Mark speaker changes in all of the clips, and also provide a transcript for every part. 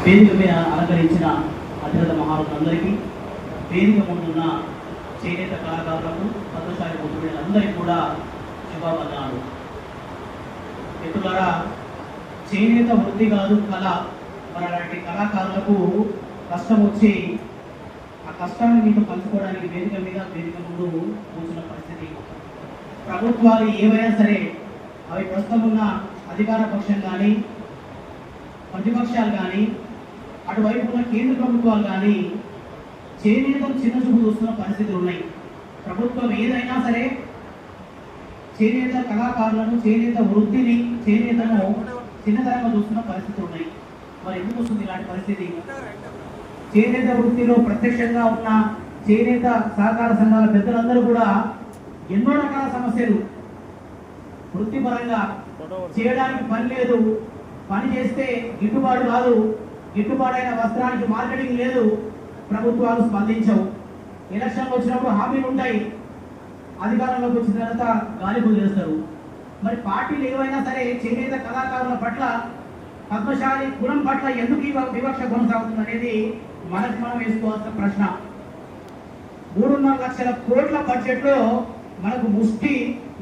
Speaker 1: వేదిక మీద అలంకరించిన అతిరథ మహారాజులందరికీ, వేదిక ముందున్న చేనేత కళాకారులకు, పద్మశాలి పొందుబిడ్డలందరికీ కూడా శుభావందనాలు. మిత్రులారా, చేనేత వృత్తి కాదు కళ. మరి అలాంటి కళాకారులకు కష్టం వచ్చి ఆ కష్టాన్ని మీతో పంచుకోవడానికి వేదిక ముందు కూర్చున్న పరిస్థితి. ప్రభుత్వాలు ఏవైనా సరే అవి ప్రస్తుతం ఉన్న అధికార పక్షం కానీ, ప్రతిపక్షాలు కానీ, అటువైపు ఉన్న కేంద్ర ప్రభుత్వాలు కానీ చేనేతను చిన్న చూపు చూస్తున్న పరిస్థితులు ఉన్నాయి. ప్రభుత్వం ఏదైనా సరే చేనేత కళాకారులను, చేనేత వృత్తిని, చేనేతను చిన్నతనంగా చూస్తున్న పరిస్థితులు ఉన్నాయి. మరి ఎందుకు వస్తుంది ఇలాంటి పరిస్థితి? చేనేత వృత్తిలో ప్రత్యక్షంగా ఉన్న చేనేత సహకార సంఘాల పెద్దలందరూ కూడా ఎన్నో రకాల సమస్యలు, వృత్తిపరంగా చేయడానికి పని లేదు, పని చేస్తే గిట్టుబాటు కాదు, గిట్టుబాటైన వస్త్రానికి మార్కెటింగ్ లేదు, ప్రభుత్వాలు స్పందించవు. ఎలక్షన్లు వచ్చినప్పుడు హామీలు ఉంటాయి, అధికారంలోకి వచ్చిన తర్వాత గాలి వదిలేస్తారు. మరి పార్టీలు ఏవైనా సరే చేనేత కళాకారుల పట్ల, పద్మశాలి కులం పట్ల ఎందుకు ఈ వివక్ష కొనసాగుతుంది అనేది మనకు మనం వేసుకోవాల్సిన ప్రశ్న. 3.5 లక్షల కోట్ల బడ్జెట్లో మనకు ముష్టి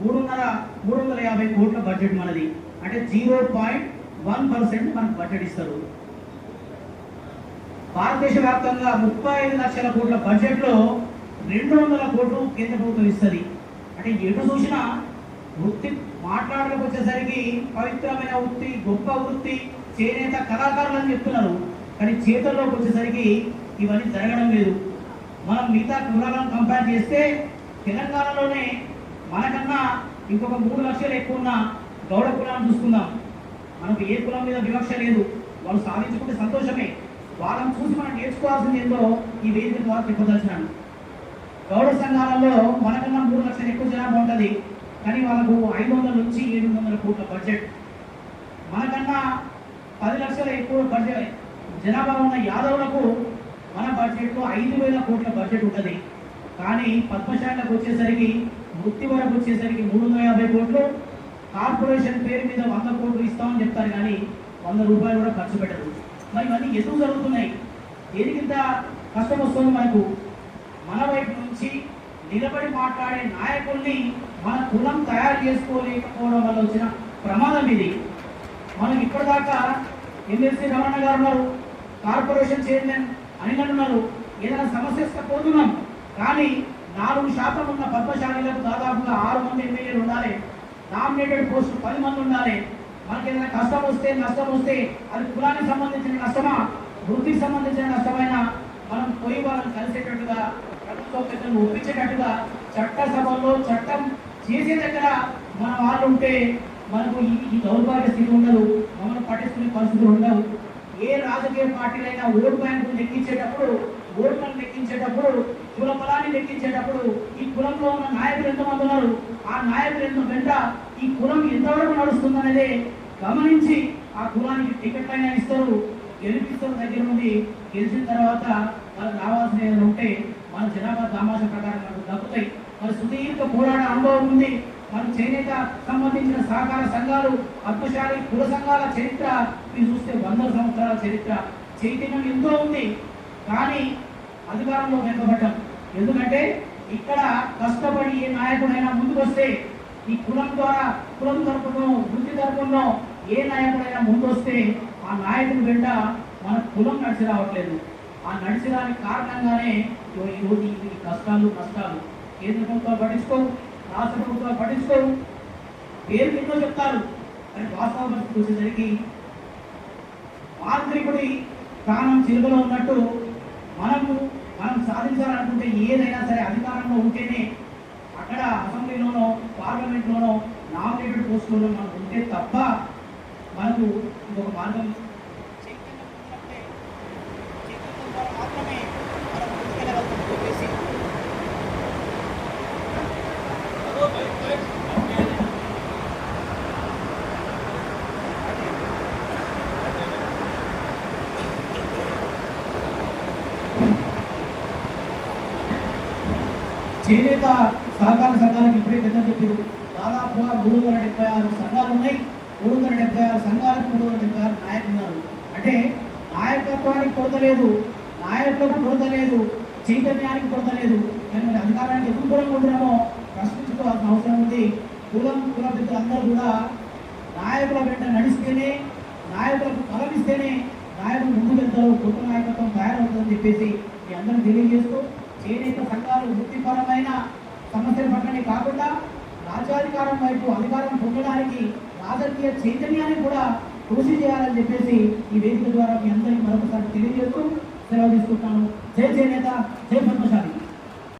Speaker 1: 350 కోట్ల బడ్జెట్ మనది. అంటే 0.1% మనకు బడ్జెట్ ఇస్తారు. భారతదేశ వ్యాప్తంగా 35 లక్షల కోట్ల బడ్జెట్లో 200 కోట్లు కేంద్ర ప్రభుత్వం ఇస్తుంది. అంటే ఎటు చూసినా వృత్తి మాట్లాడడానికి వచ్చేసరికి పవిత్రమైన వృత్తి, గొప్ప వృత్తి, చేనేత కళాకారులు అని చెప్తున్నారు. కానీ చేతుల్లోకి వచ్చేసరికి ఇవన్నీ జరగడం లేదు. మనం మిగతా కులాలను కంపేర్ చేస్తే తెలంగాణలోనే మనకన్నా ఇంకొక 3 లక్షలు ఎక్కువ ఉన్న గౌడ కులాన్ని చూసుకుందాం. మనకు ఏ కులం మీద వివక్ష లేదు, వాళ్ళు సాధించుకుంటే సంతోషమే. వాళ్ళని చూసి మనం నేర్చుకోవాల్సింది ఏందో ఈ వేదిక ద్వారా చెప్పదలిచినాను. గౌడ సంఘాలలో మనకన్నా 3 లక్షలు ఎక్కువ జనాభా ఉంటుంది, కానీ వాళ్ళకు 500 నుంచి 700 కోట్ల బడ్జెట్. మనకన్నా 10 లక్షల ఎక్కువ బడ్జెట్ జనాభా ఉన్న యాదవులకు మన బడ్జెట్లో 5,000 కోట్ల బడ్జెట్ ఉంటుంది. కానీ పద్మశాలకు వచ్చేసరికి, వృత్తి వరకు వచ్చేసరికి 350 కోట్లు, కార్పొరేషన్ పేరు మీద 100 కోట్లు ఇస్తామని చెప్తారు, కానీ 100 రూపాయలు కూడా ఖర్చు పెట్టరు. మరి ఇవన్నీ ఎందుకు జరుగుతున్నాయి? దేనికింత కష్టం వస్తుంది మనకు? మన వైపు నుంచి నిలబడి మాట్లాడే నాయకుల్ని మన కులం తయారు చేసుకోలేకపోవడం వల్ల వచ్చిన ప్రమాదం ఇది. మనం ఇప్పటిదాకా ఎమ్మెల్సీ రమణ గారు ఉన్నారు, కార్పొరేషన్ చైర్మన్ అనిల్ ఉన్నారు, ఏదైనా సమస్య పోతున్నాం. కానీ 4% ఉన్న పద్మశాలీలకు దాదాపుగా 6 మంది ఎమ్మెల్యేలు ఉండాలి, నామినేటెడ్ పోస్టు 10 మంది ఉండాలి. మనకి ఏదైనా కష్టం వస్తే, నష్టం వస్తే అది కులానికి సంబంధించిన నష్టమా, వృత్తికి సంబంధించిన నష్టమైనా మనం పోయి వాళ్ళని కలిసేటట్టుగా, ప్రభుత్వ పెద్దలను ఒప్పించేటట్టుగా చట్టసభలో చట్టం చేసే దగ్గర మన వాళ్ళు ఉంటే మనకు ఈ దౌర్భాగ్య స్థితి ఉండదు, మమ్మల్ని పట్టించుకునే పరిస్థితులు ఉండవు. ఏ రాజకీయ పార్టీలైనా ఓటు బ్యాంకులు లెక్కించేటప్పుడు, ఓట్లను లెక్కించేటప్పుడు, కుల బలాన్ని లెక్కించేటప్పుడు ఈ కులంలో ఉన్న నాయకులు ఎంతమంది ఉన్నారు, ఆ నాయకులు వెంట ఈ కులం ఎంతవరకు నడుస్తుందనేదే గమనించి ఆ కులానికి టికెట్ అయినా ఇస్తారు, గెలిపిస్తారు. దగ్గర నుండి గెలిచిన తర్వాత వాళ్ళకి రావాల్సిన ఏదైనా ఉంటే మన జనాభా దామాష ప్రకారం మనకు దక్కుతాయి. మరి సుదీర్ఘ పోరాట అనుభవం ఉంది. మన చేనేత సంబంధించిన సహకార సంఘాలు, పద్మశాలి కుల సంఘాల చరిత్ర మీరు చూస్తే 100 సంవత్సరాల చరిత్ర, చైతన్యం ఎంతో ఉంది. కానీ అధికారంలో వెనుకబడ్డం. ఎందుకంటే ఇక్కడ కష్టపడి ఏ నాయకుడైనా ముందుకు వస్తే, ఈ కులం ద్వారా, కులం తరపునో వృత్తి తరపునో ఏ నాయకుడైనా ముందు వస్తే ఆ నాయకుడి వెంట మన కులం నడిచి రావట్లేదు. ఆ నడిచి రాని కారణంగానే ఈరోజు ఈ కష్టాలు, నష్టాలు. కేంద్ర ప్రభుత్వాలు పట్టించుకోవు, రాష్ట్ర ప్రభుత్వాలు పట్టించుకోవు, పేరు ఎన్నో చెప్తారు. కానీ వాస్తవ పరిస్థితి వచ్చేసరికి మాంత్రికుడి ప్రాణం చిలుకలో ఉన్నట్టు మనం సాధించాలనుకుంటే ఏదైనా సరే అధికారంలో ఉంటేనే, అక్కడ అసెంబ్లీలోనో పార్లమెంట్లోనో నామినేటెడ్ పోస్టులోనో మనం ఉంటే తప్ప మనకు ఇంకొక మార్గం మాత్రమే మనం ముందుకెళ్ళగలుగుతాం చెప్పేసి చేనేత సహకార సంఘాలకు ఇప్పుడే పెద్ద చెప్పారు. దాదాపుగా 376 సంఘాలు ఉన్నాయి. 376 సంఘాలకు 376 నాయకులు ఉన్నారు. అంటే నాయకత్వానికి కొరత లేదు, నాయకులకు కొరత లేదు, చైతన్యానికి కొరత లేదు. కానీ మరి అధికారానికి ఎందుకు దూరంగా ఉంటున్నామో ప్రశ్నించుకోవాల్సిన అవసరం ఉంది. కుల పెద్దలందరూ కూడా నాయకుల వెంట నడిస్తేనే, నాయకులకు బలమిస్తేనే నాయకులు ముందుకు వెళ్తారు, కొత్త నాయకత్వం తయారవుతుందని చెప్పేసి మీ అందరూ తెలియజేస్తూ, చేనేత సంఘాలు వృత్తిపరమైన సమస్యల పట్లనే కాకుండా రాజ్యాధికారం వైపు అధికారం పొందడానికి రాజకీయ చైతన్యాన్ని కూడా కృషి చేయాలని చెప్పేసి ఈ వేదిక ద్వారా మీ అందరికీ మరొకసారి తెలియజేస్తూ సెలవు తీసుకుంటాను. జై చేనేత, జై పద్మశాలి.